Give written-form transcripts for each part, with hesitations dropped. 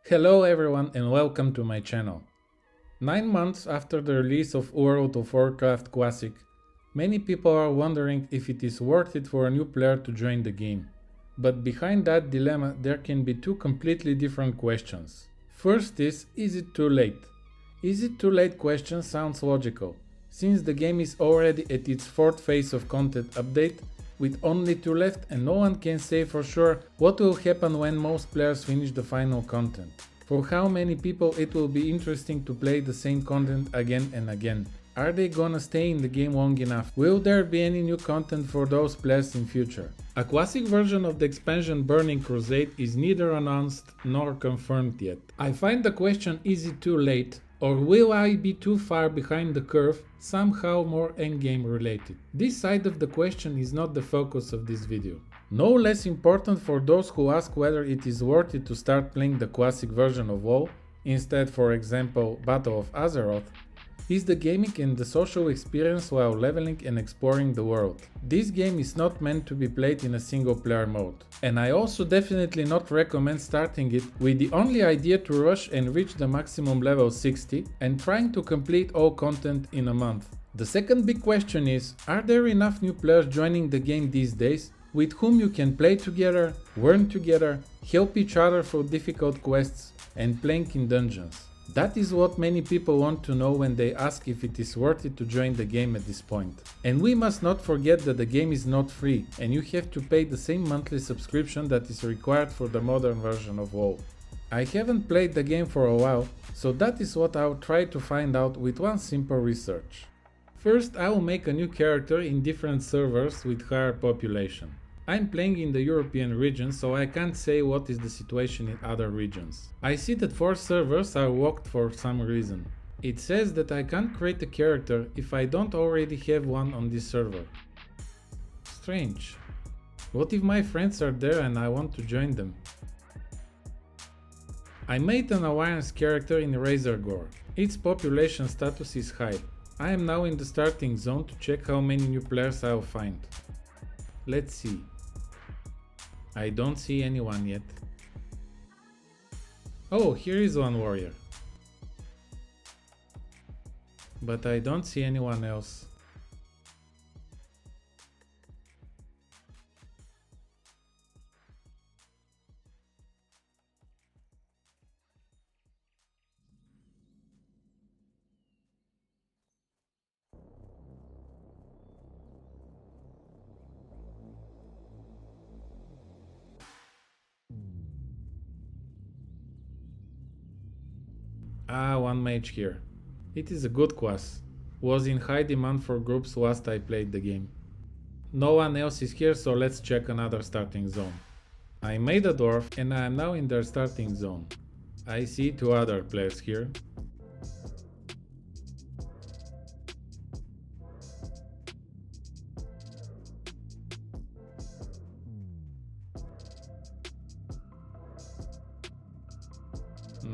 Hello everyone and welcome to my channel. 9 months after the release of World of Warcraft Classic, many people are wondering if it is worth it for a new player to join the game. But behind that dilemma there can be two completely different questions. First is it too late? Is it too late question sounds logical, since the game is already at its fourth phase of content update, with only 2 left and no one can say for sure what will happen when most players finish the final content. For how many people it will be interesting to play the same content again and again. Are they gonna stay in the game long enough? Will there be any new content for those players in future? A classic version of the expansion Burning Crusade is neither announced nor confirmed yet. I find the question, is it too late? Or will I be too far behind the curve, somehow more endgame related? This side of the question is not the focus of this video. No less important for those who ask whether it is worth it to start playing the classic version of WoW, instead for example Battle of Azeroth, is the gaming and the social experience while leveling and exploring the world. This game is not meant to be played in a single player mode, and I also definitely not recommend starting it with the only idea to rush and reach the maximum level 60 and trying to complete all content in a month. The second big question is, are there enough new players joining the game these days with whom you can play together, learn together, help each other for difficult quests and playing in dungeons? That is what many people want to know when they ask if it is worth it to join the game at this point. And we must not forget that the game is not free and you have to pay the same monthly subscription that is required for the modern version of WoW. I haven't played the game for a while, so that is what I'll try to find out with one simple research. First, I will make a new character in different servers with higher population. I'm playing in the European region, so I can't say what is the situation in other regions. I see that 4 servers are locked for some reason. It says that I can't create a character if I don't already have one on this server. Strange. What if my friends are there and I want to join them? I made an Alliance character in Razorgore. Its population status is high. I am now in the starting zone to check how many new players I'll find. Let's see. I don't see anyone yet. Oh, here is one warrior. But I don't see anyone else. One mage here. It is a good class. Was in high demand for groups last I played the game. No one else is here, so let's check another starting zone. I made a dwarf and I am now in their starting zone. I see 2 other players here.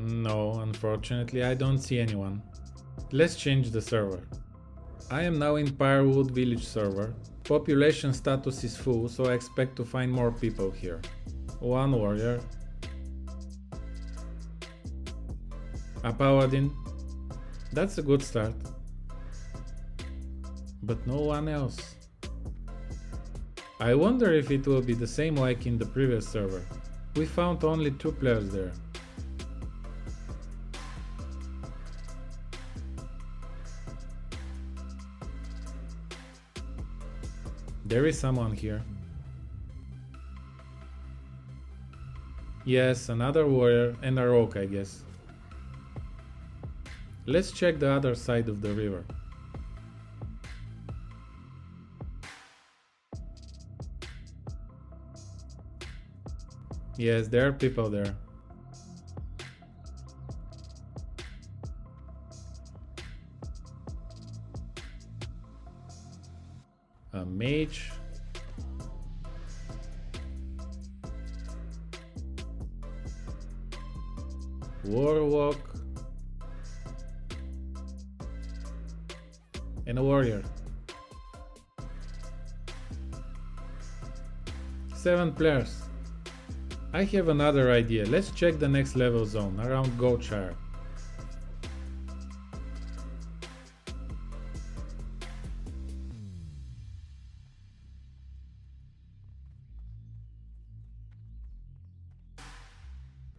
No, unfortunately I don't see anyone. Let's change the server. I am now in Pyrewood Village server. Population status is full, so I expect to find more people here. 1 warrior. A paladin. That's a good start. But no one else. I wonder if it will be the same like in the previous server. We found only 2 players there. There is someone here. Yes, another warrior and a rogue, I guess. Let's check the other side of the river. Yes, there are people there. A mage. Warlock. And a warrior. 7 players. I have another idea. Let's check the next level zone around Goatshire.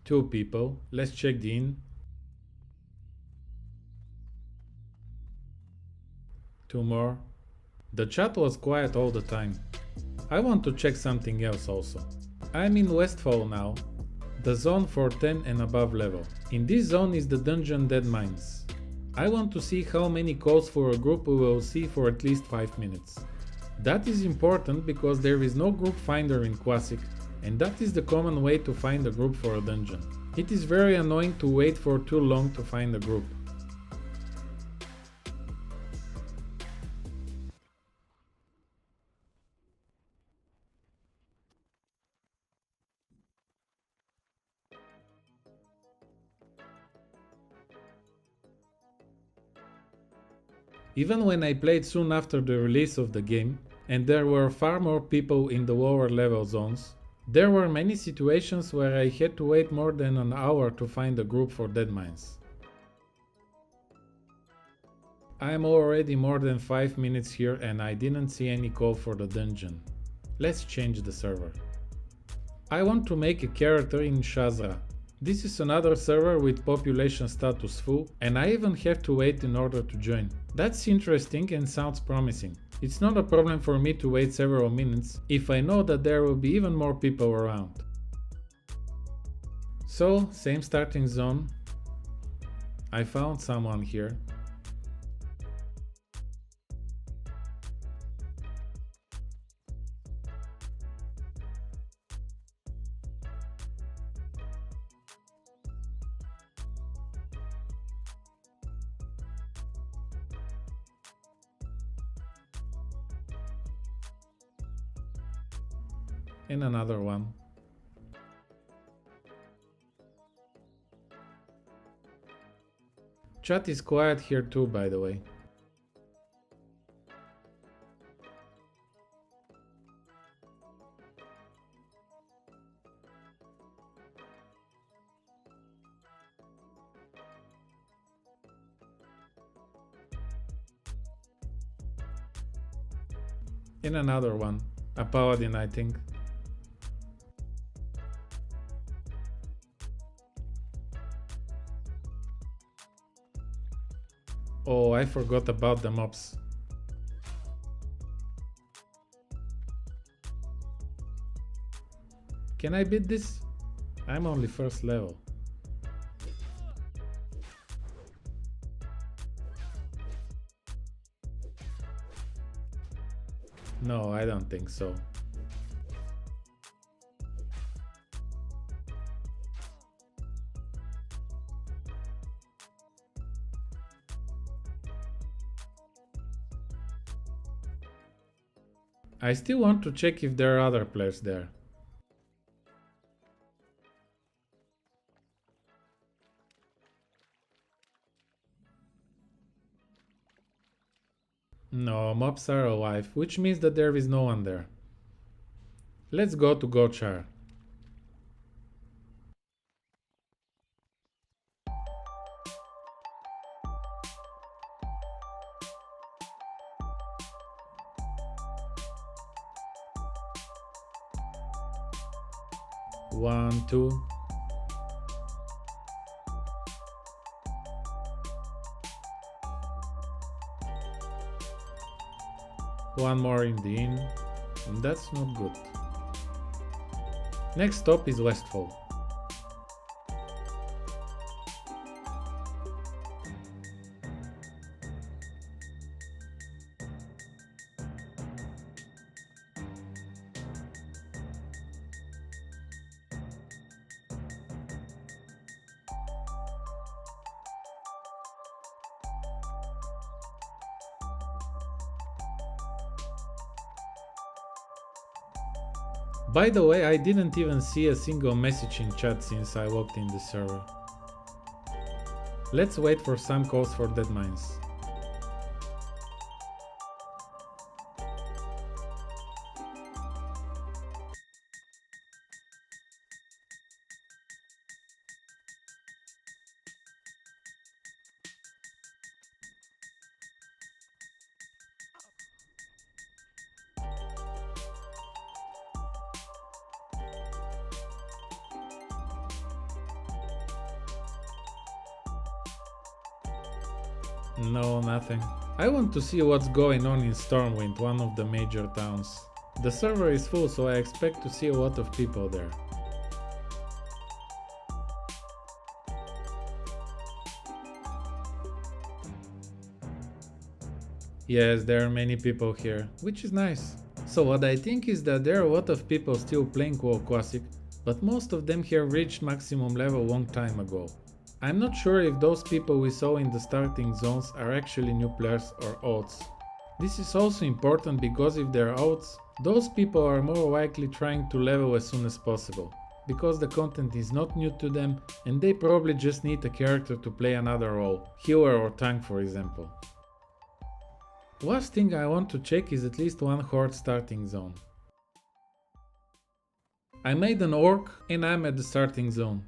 Two people. Let's check the inn. Two more. The chat was quiet all the time. I want to check something else also. I'm in Westfall now, the zone for 10 and above level. In this zone is the dungeon Dead Mines. I want to see how many calls for a group we will see for at least 5 minutes. That is important because there is no group finder in Classic, and that is the common way to find a group for a dungeon. It is very annoying to wait for too long to find a group. Even when I played soon after the release of the game, and there were far more people in the lower level zones, there were many situations where I had to wait more than an hour to find a group for Dead Mines. I am already more than 5 minutes here and I didn't see any call for the dungeon. Let's change the server. I want to make a character in Shazra. This is another server with population status full, and I even have to wait in order to join. That's interesting and sounds promising. It's not a problem for me to wait several minutes if I know that there will be even more people around. So, same starting zone. I found someone here. And another one. Chat is quiet here too, by the way. And another one. A paladin, I think. Oh, I forgot about the mobs. Can I beat this? I'm only first level. No, I don't think so. I still want to check if there are other players there. No, mobs are alive, which means that there is no one there. Let's go to Goatshire. One, two. One more in the inn. That's not good. Next stop is Westfall. By the way, I didn't even see a single message in chat since I logged in the server. Let's wait for some calls for Dead Mines. No, nothing. I want to see what's going on in Stormwind, one of the major towns. The server is full, so I expect to see a lot of people there. Yes, there are many people here, which is nice. So what I think is that there are a lot of people still playing WoW Classic, but most of them have reached maximum level long time ago. I'm not sure if those people we saw in the starting zones are actually new players or odds. This is also important because if they're odds, those people are more likely trying to level as soon as possible, because the content is not new to them and they probably just need a character to play another role, healer or tank for example. Last thing I want to check is at least one Horde starting zone. I made an orc and I'm at the starting zone.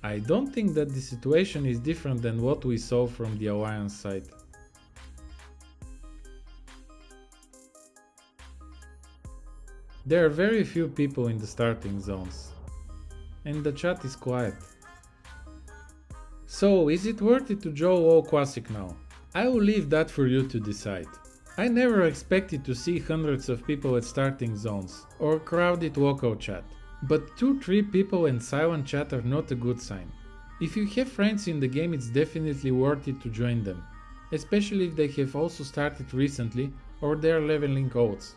I don't think that the situation is different than what we saw from the Alliance side. There are very few people in the starting zones, and the chat is quiet. So, is it worth it to join WoW Classic now? I will leave that for you to decide. I never expected to see hundreds of people at starting zones, or crowded local chat. But 2-3 people and silent chat are not a good sign. If you have friends in the game, it's definitely worth it to join them, especially if they have also started recently or they are leveling odds.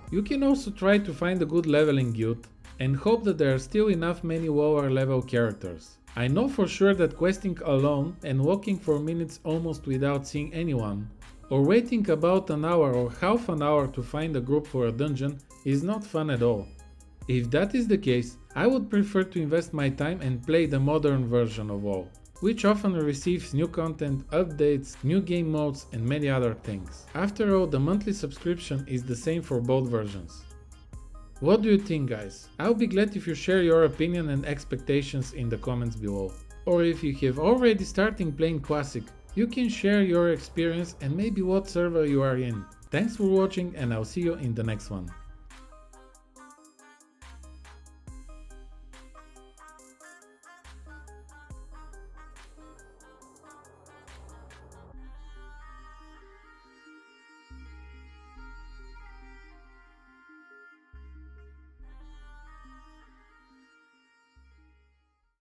You can also try to find a good leveling guild and hope that there are still enough many lower level characters. I know for sure that questing alone and walking for minutes almost without seeing anyone, or waiting about an hour or half an hour to find a group for a dungeon is not fun at all. If that is the case, I would prefer to invest my time and play the modern version of WoW, which often receives new content, updates, new game modes and many other things. After all, the monthly subscription is the same for both versions. What do you think, guys? I'll be glad if you share your opinion and expectations in the comments below. Or if you have already started playing Classic, you can share your experience and maybe what server you are in. Thanks for watching and I'll see you in the next one.